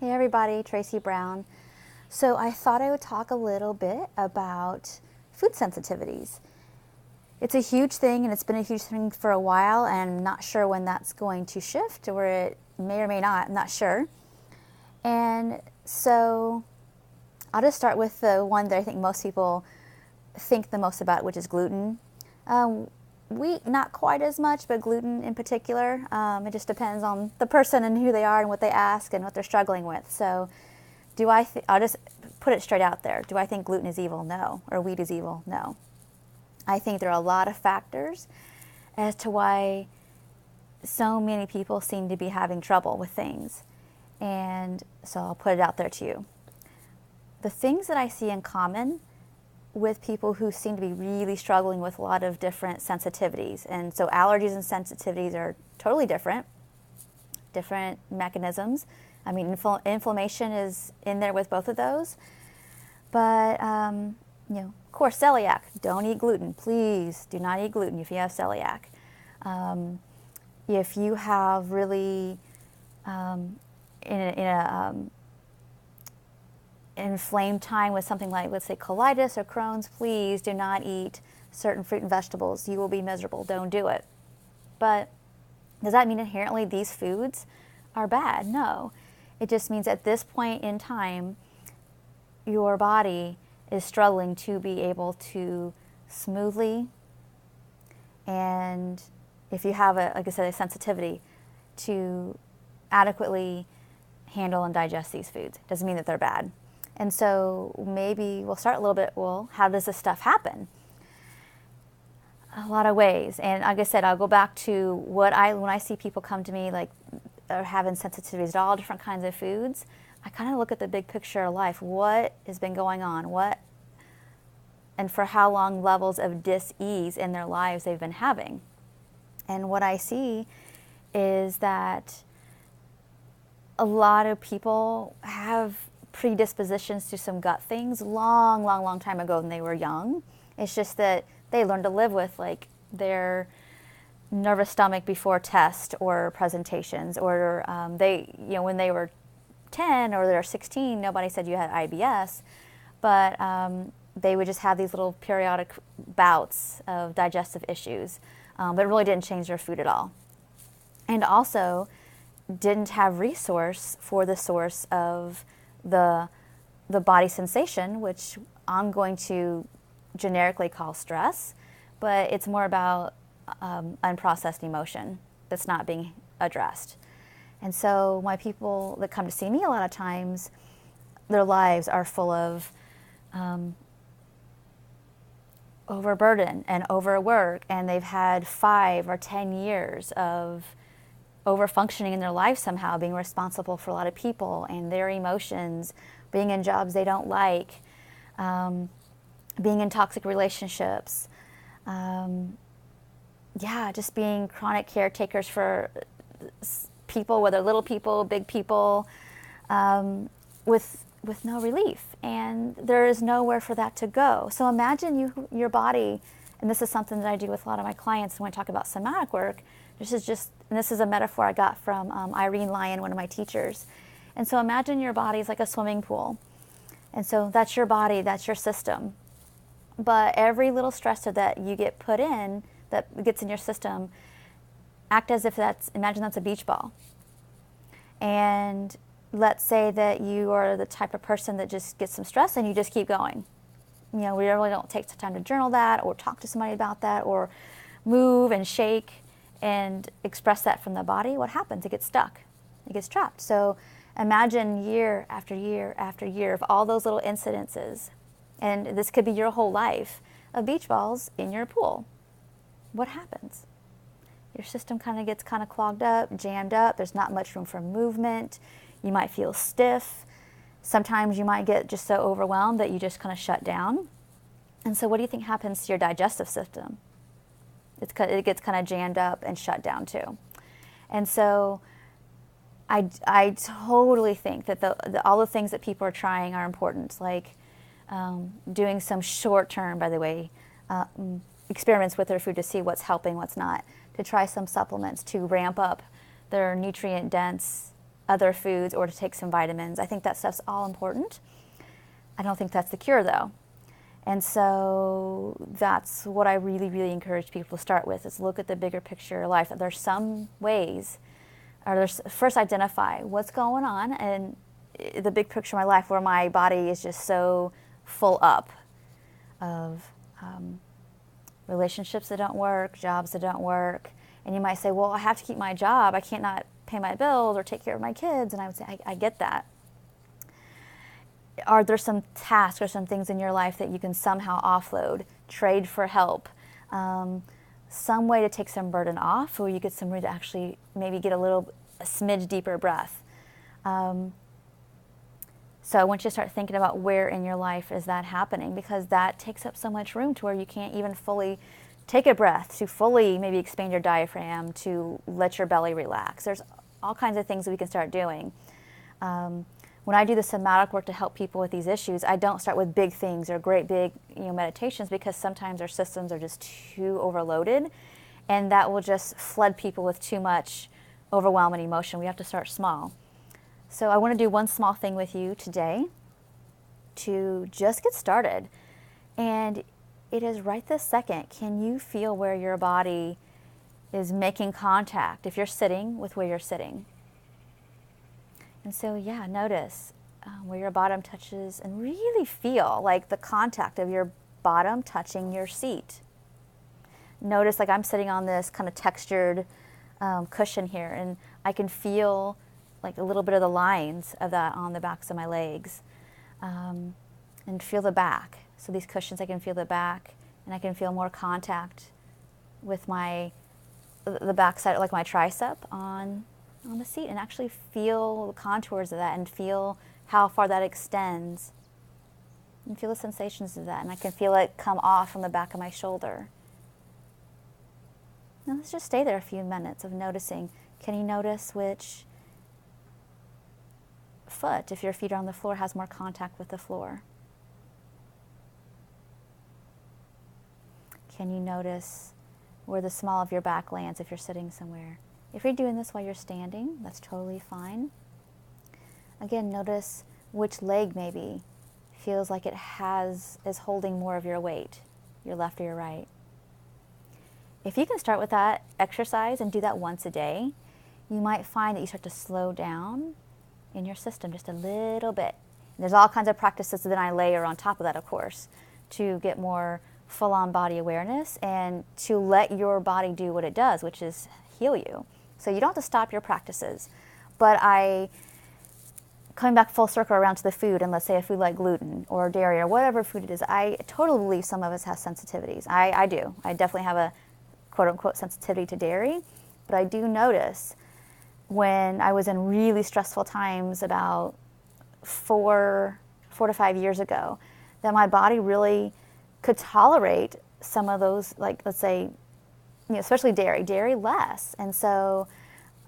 Hey everybody, Tracy Brown. So I thought I would talk a little bit about food sensitivities. It's a huge thing, and it's been a huge thing for a while, and I'm not sure when that's going to shift, or it may or may not, I'm not sure. And so I'll just start with the one that I think most people think the most about, which is gluten. Wheat, not quite as much, but gluten in particular. It just depends on the person and who they are and what they ask and what they're struggling with. So I'll just put it straight out there. Do I think gluten is evil? No. Or wheat is evil? No. I think there are a lot of factors as to why so many people seem to be having trouble with things. And so I'll put it out there to you. The things that I see in common with people who seem to be really struggling with a lot of different sensitivities. And so allergies and sensitivities are totally different mechanisms. I mean, inflammation is in there with both of those. But, of course, celiac. Don't eat gluten. Please do not eat gluten if you have celiac. If you have really, inflamed time with something like, let's say, colitis or Crohn's, please do not eat certain fruit and vegetables. You will be miserable. Don't do it. But does that mean inherently these foods are bad? No. It just means at this point in time, your body is struggling to be able to smoothly, and if you have like I said, a sensitivity, to adequately handle and digest these foods. Doesn't mean that they're bad. And so maybe we'll start a little bit, well, how does this stuff happen? A lot of ways. And like I said, I'll go back to when I see people come to me like are having sensitivities to all different kinds of foods, I kind of look at the big picture of life. What has been going on? And for how long levels of dis-ease in their lives they've been having. And what I see is that a lot of people have predispositions to some gut things long time ago when they were young. It's just that they learned to live with like their nervous stomach before test or presentations, or when they were 10 or they're 16, nobody said you had IBS, but they would just have these little periodic bouts of digestive issues, but it really didn't change their food at all. And also didn't have resource for the source of the body sensation, which I'm going to generically call stress, but it's more about unprocessed emotion that's not being addressed. And so my people that come to see me a lot of times, their lives are full of overburden and overwork, and they've had 5 or 10 years of over-functioning in their life somehow, being responsible for a lot of people and their emotions, being in jobs they don't like, being in toxic relationships, just being chronic caretakers for people, whether little people, big people, with no relief. And there is nowhere for that to go. So imagine your body, and this is something that I do with a lot of my clients when I talk about somatic work. This is a metaphor I got from Irene Lyon, one of my teachers. And so imagine your body is like a swimming pool. And so that's your body, that's your system. But every little stressor that you get put in, that gets in your system, act as if imagine that's a beach ball. And let's say that you are the type of person that just gets some stress and you just keep going. We really don't take the time to journal that or talk to somebody about that or move and shake and express that from the body. What happens? It gets stuck. It gets trapped. So imagine year after year after year of all those little incidences, and this could be your whole life, of beach balls in your pool. What happens? Your system gets clogged up, jammed up. There's not much room for movement. You might feel stiff. Sometimes you might get just so overwhelmed that you just shut down. And so what do you think happens to your digestive system? It gets jammed up and shut down too. And so I totally think that all the things that people are trying are important, like doing some short-term, by the way, experiments with their food to see what's helping, what's not, to try some supplements to ramp up their nutrient-dense other foods or to take some vitamins. I think that stuff's all important. I don't think that's the cure though. And so that's what I really, really encourage people to start with, is look at the bigger picture of life. That there's some ways, or first identify what's going on in the big picture of my life where my body is just so full up of relationships that don't work, jobs that don't work. And you might say, well, I have to keep my job. I can't not pay my bills or take care of my kids. And I would say, I get that. Are there some tasks or some things in your life that you can somehow offload, trade for help, some way to take some burden off, or you get some room to actually maybe get a smidge deeper breath? So I want you to start thinking about where in your life is that happening, because that takes up so much room to where you can't even fully take a breath, to fully maybe expand your diaphragm, to let your belly relax. There's all kinds of things that we can start doing. When I do the somatic work to help people with these issues, I don't start with big things or great big meditations, because sometimes our systems are just too overloaded, and that will just flood people with too much overwhelming emotion. We have to start small. So I want to do one small thing with you today to just get started. And it is right this second. Can you feel where your body is making contact if you're sitting with where you're sitting? And so, yeah, notice where your bottom touches and really feel like the contact of your bottom touching your seat. Notice like I'm sitting on this kind of textured cushion here, and I can feel like a little bit of the lines of that on the backs of my legs, and feel the back. So these cushions, I can feel the back, and I can feel more contact with the back side, like my tricep on the seat, and actually feel the contours of that and feel how far that extends and feel the sensations of that. And I can feel it come off from the back of my shoulder. Now let's just stay there a few minutes of noticing. Can you notice which foot, if your feet are on the floor, has more contact with the floor? Can you notice where the small of your back lands if you're sitting somewhere? If you're doing this while you're standing, that's totally fine. Again, notice which leg maybe feels like is holding more of your weight, your left or your right. If you can start with that exercise and do that once a day, you might find that you start to slow down in your system just a little bit. And there's all kinds of practices that I layer on top of that, of course, to get more full-on body awareness and to let your body do what it does, which is heal you. So you don't have to stop your practices. But coming back full circle around to the food, and let's say a food like gluten or dairy or whatever food it is, I totally believe some of us have sensitivities. I do. I definitely have a quote-unquote sensitivity to dairy. But I do notice when I was in really stressful times about 4 to 5 years ago, that my body really could tolerate some of those, like, let's say, especially dairy less. And so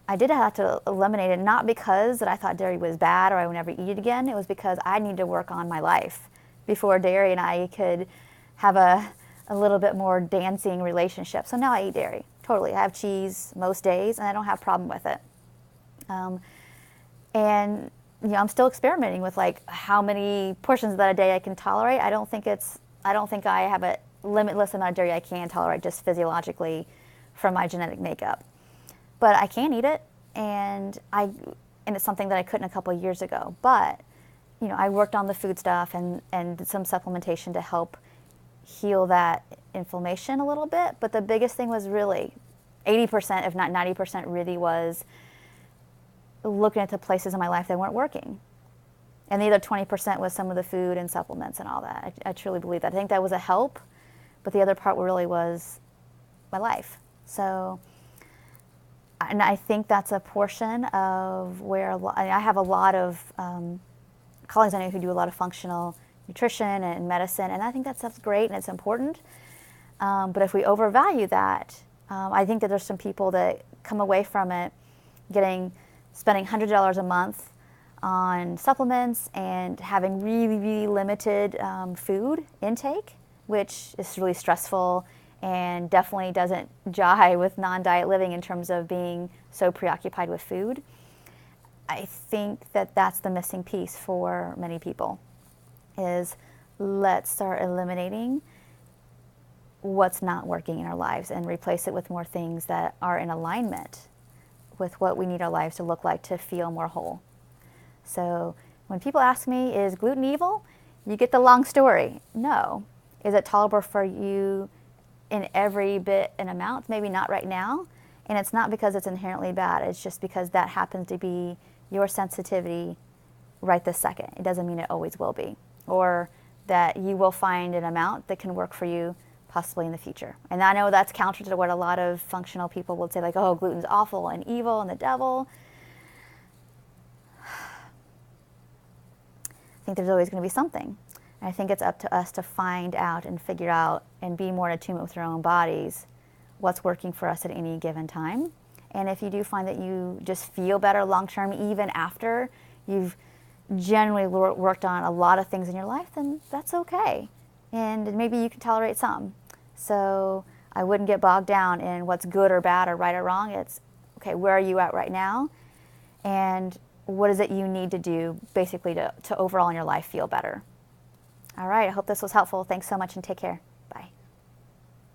I did have to eliminate it, not because that I thought dairy was bad or I would never eat it again. It was because I needed to work on my life before dairy and I could have a little bit more dancing relationship. So now I eat dairy, totally. I have cheese most days and I don't have a problem with it. And I'm still experimenting with like how many portions of that a day I can tolerate. I don't think I have a limitless amount of dairy I can tolerate just physiologically from my genetic makeup. But I can eat it, and it's something that I couldn't a couple of years ago. But I worked on the food stuff and did some supplementation to help heal that inflammation a little bit. But the biggest thing was really 80%, if not 90%, really was looking at the places in my life that weren't working. And the other 20% was some of the food and supplements and all that. I truly believe that. I think that was a help, but the other part really was my life. So, and I think that's a portion of where I have a lot of colleagues I know who do a lot of functional nutrition and medicine, and I think that stuff's great and it's important. But if we overvalue that, I think that there's some people that come away from it spending $100 a month on supplements and having really, really limited food intake, which is really stressful and definitely doesn't jive with non-diet living in terms of being so preoccupied with food. I think that that's the missing piece for many people, is let's start eliminating what's not working in our lives and replace it with more things that are in alignment with what we need our lives to look like to feel more whole. So when people ask me, is gluten evil? You get the long story. No. Is it tolerable for you in every bit and amount? Maybe not right now. And it's not because it's inherently bad. It's just because that happens to be your sensitivity right this second. It doesn't mean it always will be. Or that you will find an amount that can work for you possibly in the future. And I know that's counter to what a lot of functional people would say, like, oh, gluten's awful and evil and the devil. I think there's always going to be something. And I think it's up to us to find out and figure out and be more in attunement with our own bodies what's working for us at any given time. And if you do find that you just feel better long term, even after you've generally worked on a lot of things in your life, then that's okay. And maybe you can tolerate some. So I wouldn't get bogged down in what's good or bad or right or wrong. It's, okay, where are you at right now? And what is it you need to do basically to overall in your life feel better? All right, I hope this was helpful. Thanks so much and take care.